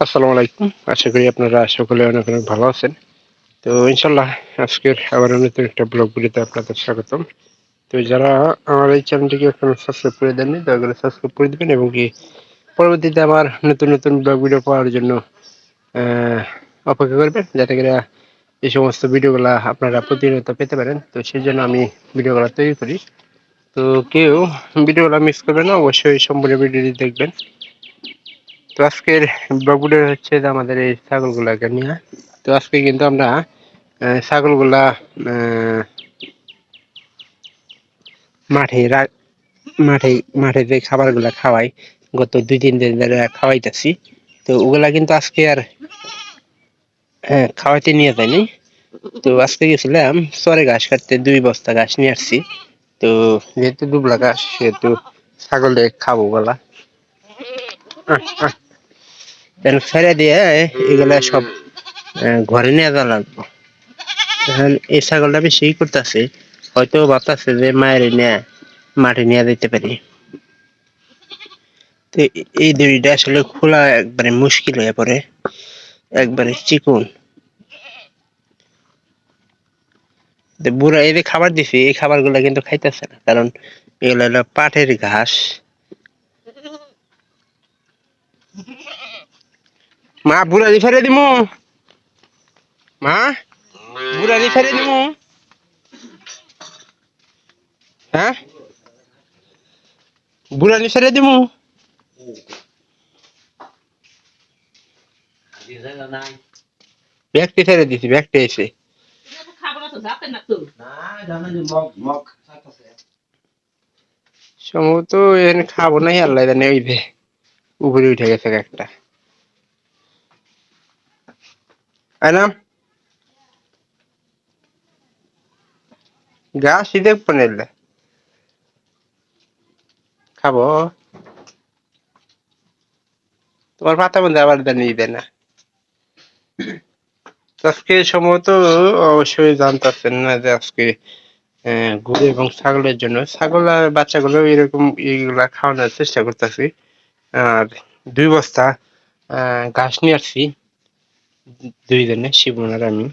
আসসালামু আলাইকুম। আশা করি আপনারা সকলে অনেক অনেক ভালো আছেন। তো ইনশাল্লাহ আজকের আবার নতুন একটা ব্লগ ভিডিওতে আপনাদের স্বাগতম। তো যারা আমার এই চ্যানেলটিকে এখনো সাবস্ক্রাইব করে দেননি দয়া করে সাবস্ক্রাইব করে দেবেন এবং কি পরবর্তীতে আমার নতুন নতুন ব্লগ ভিডিও পাওয়ার জন্য আহ, অপেক্ষা করবেন যাতে করে এই সমস্ত ভিডিওগুলা আপনারা প্রতিনিয়ত পেতে পারেন। তো সেই জন্য আমি ভিডিওগুলো তৈরি করি। তো কেউ ভিডিওগুলো মিস করবেন না, অবশ্যই সম্পূর্ণ ভিডিওটি দেখবেন। তো আজকের ব্লগগুলো হচ্ছে যে আমাদের এই ছাগলগুলাকে নিয়ে। তো আজকে কিন্তু আমরা ছাগলগুলা আহ, মাঠে মাঠে মাঠে যে খাবারগুলা খাওয়াই গত 2-3 দিন ধরে খাওয়াইতেছি। তো ওগুলা কিন্তু আজকে আর খাওয়াইতে নিয়ে যায়নি। তো আজকে গেছিলাম চরে ঘাস কাটতে, 2 বস্তা ঘাস নিয়ে আসছি। তো যেহেতু দুবলা ঘাস সেহেতু ছাগলে খাবো বলা ছেড়ে দিয়ে এগুলা সব ঘরে নিয়ে যাওয়া লাগবে। এখন এই ছাগলটা বেশি করতেছে, হয়তো ভাবতেছে যে মায়ের নিয়ে মাঠে নিয়ে যেতে পারি। তো এই দড়িটা আসলে খোলা একবারে মুশকিল হয়ে পড়ে, একবারে চিকন। বুড়া এই যে খাবার দিছি, এই খাবার গুলা কিন্তু খাইতেছে না, কারণ এগুলো হলো পাটের ঘাস। মা বুড়া দি ফেরে দিমু, মা বুড়া দি ফেরে দিমু। হ্যাঁ, বুড়া দি ফেরে দিমু। ব্যাগটি ফেরে দিছি, ব্যাগটি এসে সম্ভবত এখানে খাবো নাই, আল্লাহ জানে। ওই যে উপরে উঠে গেছে একটা। আইনাম ঘাস শীতে পনেরলে খাবো। তোমার পাতা বন্ধু আবার জানিয়ে দেয় না। তো আজকে সম্ভবত অবশ্যই জানতেছেন না যে আজকে গরু এবং ছাগলের জন্য, ছাগল আর বাচ্চাগুলো এরকম এইগুলা খাওয়ানোর চেষ্টা করতেছি। আর 2 বস্তা ঘাস নিয়ে আসছি, 2 জনে, শিবন আর আমি।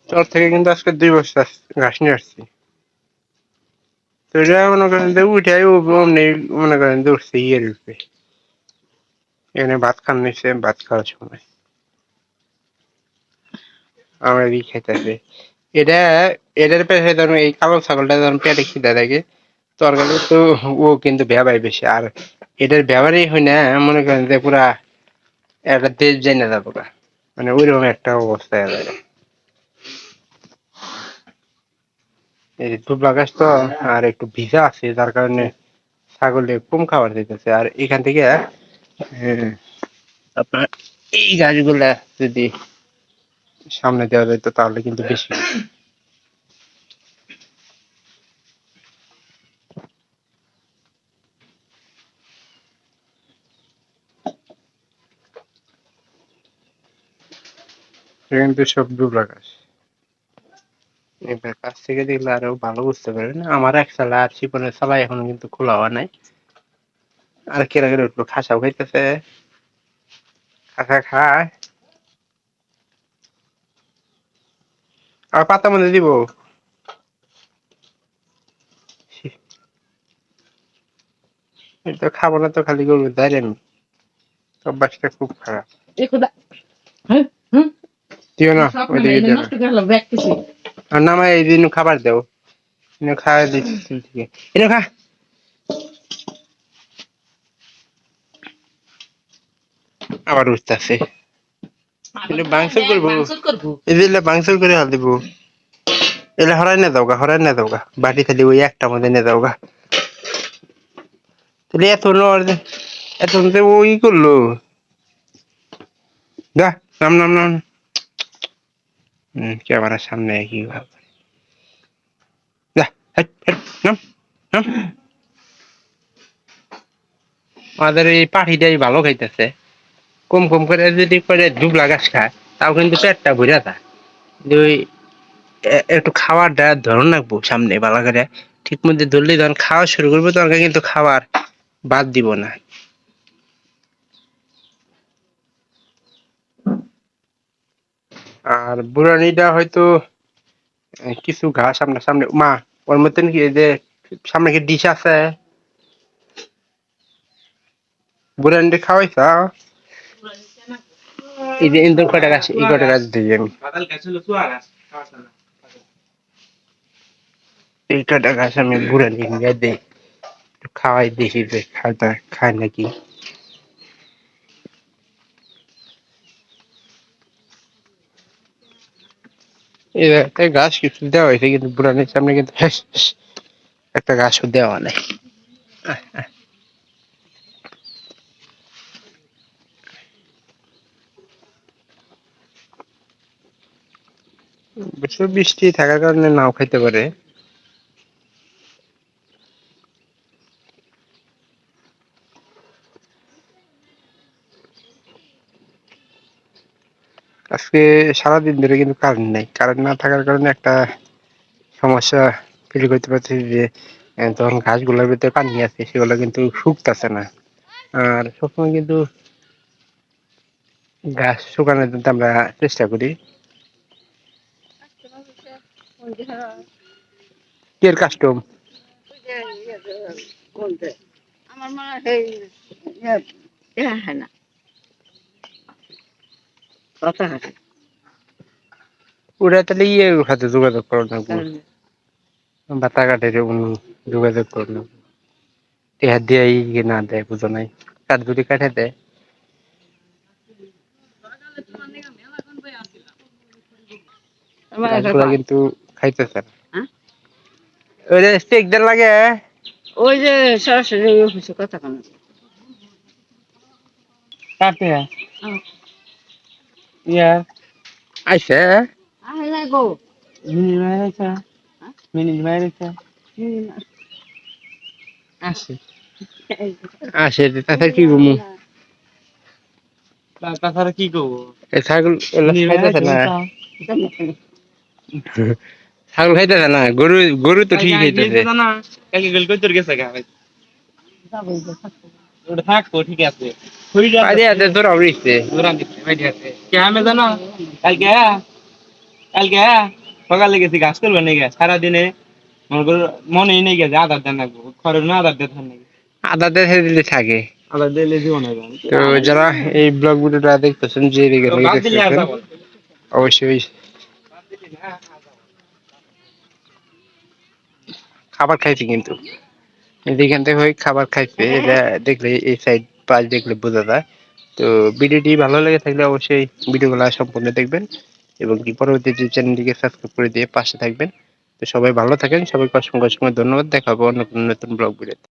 চর থেকে কিন্তু আজকে 2 বস্তা ঘাস নিয়ে আসছি। তো এটা মনে করেন যে উঠে অমনি মনে করেন যে উঠছে ইয়ের উপরে। এখানে ভাত খান নিচ্ছে, ভাত খাওয়ার সময় আমরা এদিকে খাইতেছে। এটা এটার পেছনে ধরুন এই কালো ছাগলটা ধরুন পেটে খিদা থাকে, তরকারি তো ও কিন্তু ব্যবহার বেশি। আর এটার ব্যবহারই হয় না, মনে করেন যে পুরা একটা দেশ জেনে যাবো গা। মানে ওইরকম একটা অবস্থা হয়ে যায়। এই দুবলা গাছ তো আর একটু ভিজা আছে, যার কারণে ছাগলে কম খাবার দিতেছে। আর এখান থেকে আপনার এই গাছগুলা যদি সামনে দেওয়া যেত তাহলে কিন্তু বেশি। কিন্তু সব দুবলা গাছ। এবার কাছ থেকে দেখলে আরো ভালো বুঝতে পারবেন। আমার এক চালা আর শিপনের চালা এখনো কিন্তু খোলা হওয়া নাই। আর কেরা কেরা উঠলো, খাসাও খাইতেছে, খাসা খায়। আর পাতা মধ্যে দিব, এটা খাবো না তো খালি করবো তাই আমি। অভ্যাসটা খুব খারাপ। দিও না ওইদিকে দিও না। আর নামাই এই দিন খাবার দেও, খাওয়া দিচ্ছি ঠিক এটা খা। আবার উঠতেছে, বাংসুর করবো, এদিকে বাংসুর করে হাল দিব। এলে হরাই না যাওগা, হরাই না যাওগা, বাটি খালি ওই একটা মধ্যে নিয়ে যাওগা। তাহলে এত ওই করলো গা। নাম নাম নাম ক্যামেরার সামনে কি ভাব। যা হাট হাট নাম নাম। আমাদের এই পাখিটাই ভালো খাইতেছে, কম কম করে যদি করে দুবলা ঘাস খায় তাও কিন্তু পেটটা ভরে যায়। দুই একটু খাওয়ারটা ধরন রাখবো সামনে ভালো করে ঠিক মধ্যে ধরলে যখন খাওয়া শুরু করবো তখন কিন্তু খাবার বাদ দিব না। আর বুড়ানিটা হয়তো কিছু ঘাস আপনার সামনে মা ওর মতন কি এই যে সামনে কি ডিশ আছে বুড়ানিটা খাওয়াইছা এই যে ইন্দুর কয়টা গাছ এই কয়টা গাছ দিই আমি এই কয়টা গাছ আমি বুড়ানি নিয়ে দিই একটু খাওয়াই দেখি যে খাওয়া খায় নাকি। এই একটা গাছ কিছু দেওয়া হয়েছে কিন্তু বুড়ানির সামনে কিন্তু একটা গাছও দেওয়া নেই। বছর বৃষ্টি থাকার কারণে নাও খাইতে পারে। আজকে সারাদিন ধরে কিন্তু কারেন্ট নেই, কারেন্ট না থাকার কারণে একটা সমস্যা ফিল করতে পারছি যে যখন ঘাসগুলোর ভিতরে পানি আছে সেগুলো কিন্তু শুকতাছে না। আর সবসময় কিন্তু ঘাস শুকানোর জন্য আমরা চেষ্টা করি। কে কাস্টম আমার মনে হয় না কথা হাঁটে ওরা তাহলে ইয়ে সাথে যোগাযোগ করো না বাতা কাটে যোগাযোগ করো না টেহার দিয়ে না দেয় বুঝো নাই কাঠ যদি কাটে দেয় গাছগুলা কিন্তু খাইতেছে না। ওই যে স্টিক দেন লাগে ওই যে সরাসরি অফিসে কথা কেন কাটে ইয়া আইছে আইলা গো মিনি মাইরেছে মিনি মাইরেছে আসে আসে তাছাড়া কি ঘুমু তাছাড়া কি করবো এ ছাগল খাইতেছে না ছাগল খাইতেছে না গরু গরু তো ঠিক খাইতেছে না কালকে গেল কই তোর গেছে গা ওটা থাকবো ঠিক আছে আরে আরে তোরা উড়িছে তোরা দিতে ভাই আছে কে আমি জানো কালকে কালকে সকালে গেছি গাছ করবে নাকি সারা দিনে মনেই নেই গেছে আধার দেন লাগবো খরচ না আধার দেন নাকি আধার দিয়ে দিলে থাকে আধার দিলে জীবন হবে তো যারা এই ব্লগ ভিডিওটা দেখতেছেন যে দেখতেছেন অবশ্যই খাবার খাইছি কিন্তু এখান থেকে ওই খাবার খাইছে এটা দেখলে এই সাইড পাশ দেখলে বোঝা যায়। তো ভিডিওটি ভালো লেগে থাকলে অবশ্যই ভিডিওগুলো সম্পূর্ণ দেখবেন এবং কি পরবর্তীতে চ্যানেলটিকে সাবস্ক্রাইব করে দিয়ে পাশে থাকবেন। তো সবাই ভালো থাকেন, সবাইকে অসংখ্য অসংখ্য ধন্যবাদ, দেখা হবে অন্য কোনো নতুন ব্লগ ভিডিওতে।